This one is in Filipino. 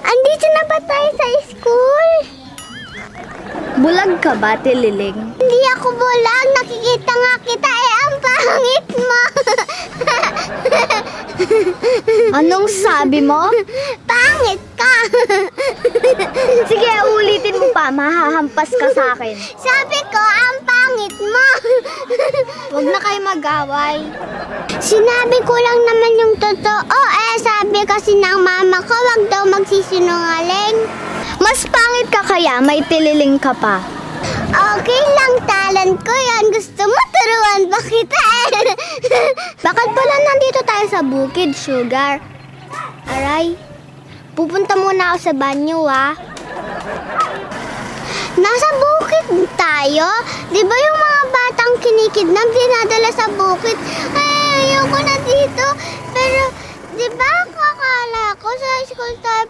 Andito na ba tayo sa school? Bulag ka ba, Tililing? Hindi ako bulag. Nakikita nga kita ang pangit mo. Anong sabi mo? Pangit ka. Sige, ulitin mo pa. Mahahampas ka sa akin. Sabi ko, ang pangit mo. Huwag na kayo mag-away. Sinabi ko lang naman yung totoo. Sabi kasi ng mama ko, wag daw magsisinungaling. Mas pangit ka kaya, may tililing ka pa. Okay lang, talent ko yan. Gusto mo, turuan ba kita Bakit pala nandito tayo sa bukid, Sugar? Aray, pupunta muna ako sa banyo, Nasa bukid tayo? Di ba yung mga batang kinikidnap dinadala sa bukid? Ay, ayoko na dito. Pero, di ba akala ko sa school tayo